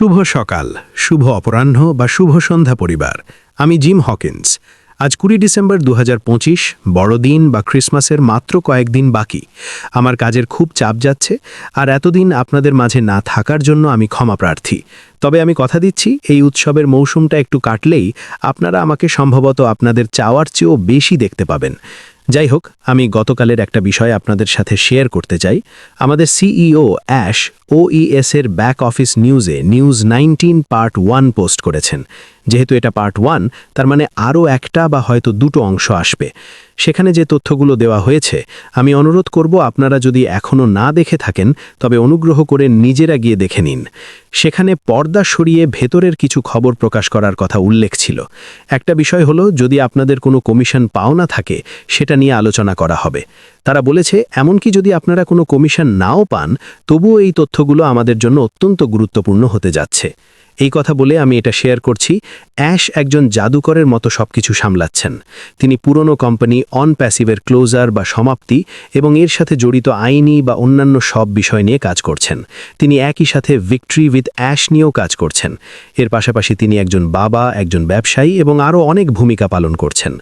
শুভ সকাল, শুভ অপরাহ্ন বা শুভ সন্ধ্যা পরিবার। আমি জিম হকিন্স। আজ 20 ডিসেম্বর 2025, বড়দিন বা ক্রিসমাসের মাত্র কয়েকদিন বাকি। আমার কাজের খুব চাপ যাচ্ছে, আর এতদিন আপনাদের মাঝে না থাকার জন্য আমি ক্ষমা প্রার্থী। তবে আমি কথা দিচ্ছি, এই উৎসবের মৌসুমটা একটু কাটলেই আপনারা আমাকে সম্ভবত আপনাদের চাওয়ার চেয়েও বেশি দেখতে পাবেন। যাই হোক, আমি গতকালের একটা বিষয় আপনাদের সাথে শেয়ার করতে চাই। আমাদের সিইও অ্যাশ OES এর ব্যাক অফিস নিউজে নিউজ 19 পার্ট 1 পোস্ট করেছেন। যেহেতু এটা পার্ট 1, তার মানে আরও একটা বা হয়তো দুটো অংশ আসবে। সেখানে যে তথ্যগুলো দেওয়া হয়েছে, আমি অনুরোধ করব আপনারা যদি এখনও না দেখে থাকেন তবে অনুগ্রহ করে নিজেরা গিয়ে দেখে নিন। সেখানে পর্দা সরিয়ে ভেতরের কিছু খবর প্রকাশ করার কথা উল্লেখ ছিল। একটা বিষয় হলো, যদি আপনাদের কোনো কমিশন পাওনা থাকে সেটা নিয়ে আলোচনা করা হবে। তারা বলেছে এমনকি যদি আপনারা কোনো কমিশন নাও পান, তবুও এই তথ্যগুলো আমাদের জন্য অত্যন্ত গুরুত্বপূর্ণ হতে যাচ্ছে। এই কথা বলে আমি এটা শেয়ার করছি, অ্যাশ একজন জাদুকরের মতো সবকিছু সামলাচ্ছেন। তিনি পুরনো কোম্পানি অন প্যাসিভের ক্লোজার বা সমাপ্তি এবং এর সাথে জড়িত আইনি বা অন্যান্য সব বিষয় নিয়ে কাজ করছেন। তিনি একই সাথে ভিক্টরি উইথ অ্যাশ নিয়েও কাজ করছেন। এর পাশাপাশি তিনি একজন বাবা, একজন ব্যবসায়ী এবং আরও অনেক ভূমিকা পালন করছেন।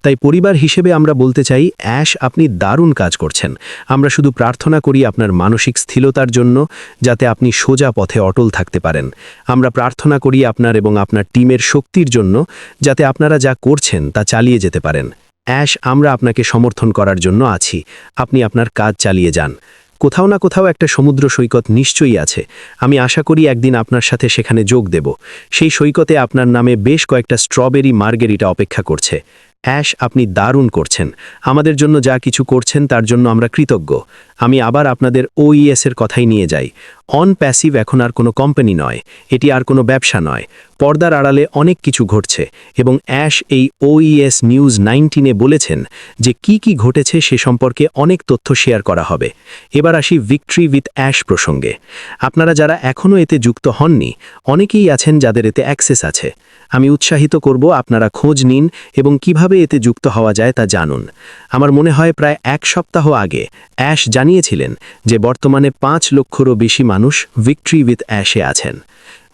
তাই পরিবার হিসেবে আমরা বলতে চাই, অ্যাশ, আপনি দারুণ কাজ করছেন। আমরা শুধু প্রার্থনা করি আপনার মানসিক স্থিরতার জন্য, যাতে আপনি সোজা পথে অটল থাকতে পারেন। আমরা প্রার্থনা করি আপনার এবং আপনার টিমের শক্তির জন্য, যাতে আপনারা যা করছেন তা চালিয়ে যেতে পারেন। অ্যাশ, আমরা আপনাকে সমর্থন করার জন্য আছি। আপনি আপনার কাজ চালিয়ে যান। কোথাও না কোথাও একটা সমুদ্র সৈকত নিশ্চয়ই আছে। আমি আশা করি একদিন আপনার সাথে সেখানে যোগ দেব। সেই সৈকতে আপনার নামে বেশ কয়েকটা স্ট্রবেরি মার্গেরিটা অপেক্ষা করছে। অ্যাশ, আপনি দারুণ করছেন। আমাদের জন্য যা কিছু করছেন তার জন্য আমরা কৃতজ্ঞ। আমি আবার আপনাদের OES এর কথাই নিয়ে যাই। অন প্যাসিভ এখন আর কোনো কোম্পানি নয়, এটি আর কোনো ব্যবসা নয়। পর্দার আড়ালে অনেক কিছু ঘটছে এবং অ্যাশ এই OES নিউজ 19-এ বলেছেন যে কি ঘটেছে সে সম্পর্কে অনেক তথ্য শেয়ার করা হবে। এবার আসি ভিক্টরি উইথ অ্যাশ প্রসঙ্গে। আপনারা যারা এখনও এতে যুক্ত হননি, অনেকেই আছেন যাদের এতে অ্যাক্সেস আছে। আমি উৎসাহিত করব আপনারা খোঁজ নিন এবং কিভাবে এতে যুক্ত হওয়া যায় তা জানুন। আমার মনে হয় প্রায় 1 সপ্তাহ আগে অ্যাশ জানিয়েছিলেন যে বর্তমানে 5 লক্ষেরও বেশি মানুষ ভিক্টরি উইথ অ্যাশে আছেন।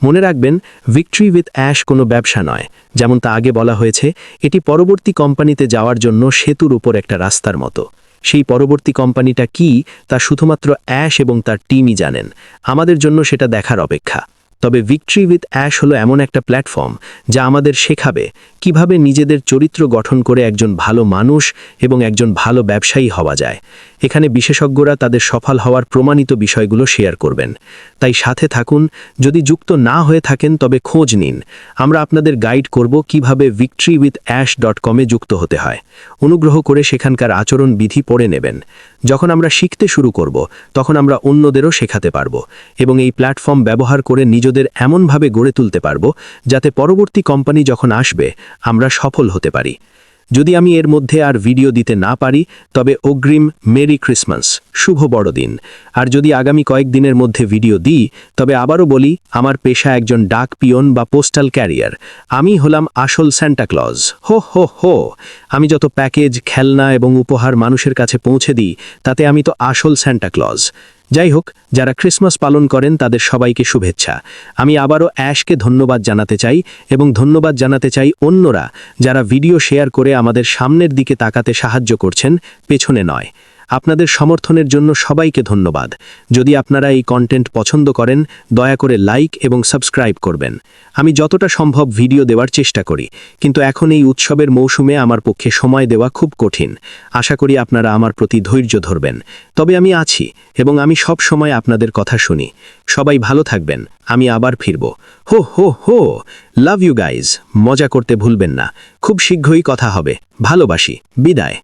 মনে রাখবেন, ভিক্টরি উইথ অ্যাশ কোনো ব্যবসা নয়। যেমন তা আগে বলা হয়েছে, এটি পরবর্তী কোম্পানিতে যাওয়ার জন্য সেতুর উপর একটা রাস্তার মতো। সেই পরবর্তী কোম্পানিটা কি তা শুধুমাত্র অ্যাশ এবং তার টিমই জানেন। আমাদের জন্য সেটা দেখার অপেক্ষা। তবে ভিক্টরি উইথ অ্যাশ হলো এমন একটা প্ল্যাটফর্ম যা আমাদের শেখাবে কিভাবে নিজেদের চরিত্র গঠন করে একজন ভালো মানুষ এবং একজন ভালো ব্যবসায়ী হওয়া যায়। এখানে বিশেষজ্ঞরা তাদের সফল হওয়ার প্রমাণিত বিষয়গুলো শেয়ার করবেন। তাই সাথে থাকুন। যদি যুক্ত না হয়ে থাকেন তবে খোঁজ নিন। আমরা আপনাদের গাইড করব কিভাবে victorywithash.com-এ যুক্ত হতে হয়। অনুগ্রহ করে সেখানকার আচরণ বিধি পড়ে নেবেন। যখন আমরা শিখতে শুরু করব, তখন আমরা অন্যদেরও শেখাতে পারব এবং এই প্ল্যাটফর্ম ব্যবহার করে নিজেদের এমনভাবে গড়ে তুলতে পারব যাতে পরবর্তী কোম্পানি যখন আসবে আমরা সফল হতে পারি। যদি আমি এর মধ্যে আর ভিডিও দিতে না পারি, তবে অগ্রিম মেরি ক্রিসমাস, শুভ বড়দিন। আর যদি আগামী কয়েকদিনের মধ্যে ভিডিও দিই, তবে আবারও বলি, আমার পেশা একজন ডাক পিয়ন বা পোস্টাল ক্যারিয়ার। আমি হলাম আসল সান্টা ক্লজ। হো। আমি যত প্যাকেজ, খেলনা এবং উপহার মানুষের কাছে পৌঁছে দিই, তাতে আমি তো আসল সান্টা ক্লজ। যাই হোক, যারা ক্রিসমাস পালন করেন তাদের সবাইকে শুভেচ্ছা। আমি আবারও অ্যাশকে ধন্যবাদ জানাতে চাই এবং ধন্যবাদ জানাতে চাই অন্যরা যারা ভিডিও শেয়ার করে আমাদের সামনের দিকে তাকাতে সাহায্য করছেন, পেছনে নয়। আপনাদের সমর্থনের জন্য সবাইকে ধন্যবাদ। যদি আপনারা এই কন্টেন্ট পছন্দ করেন, দয়া করে লাইক এবং সাবস্ক্রাইব করবেন। আমি যতটা সম্ভব ভিডিও দেওয়ার চেষ্টা করি, কিন্তু এখন এই উৎসবের মৌসুমে আমার পক্ষে সময় দেওয়া খুব কঠিন। আশা করি আপনারা আমার প্রতি ধৈর্য ধরবেন। তবে আমি আছি এবং আমি সব সময় আপনাদের কথা শুনি। সবাই ভালো থাকবেন। আমি আবার ফিরব। হো। Love you guys. মজা করতে ভুলবেন না। খুব শীঘ্রই কথা হবে। ভালোবাসি। বিদায়।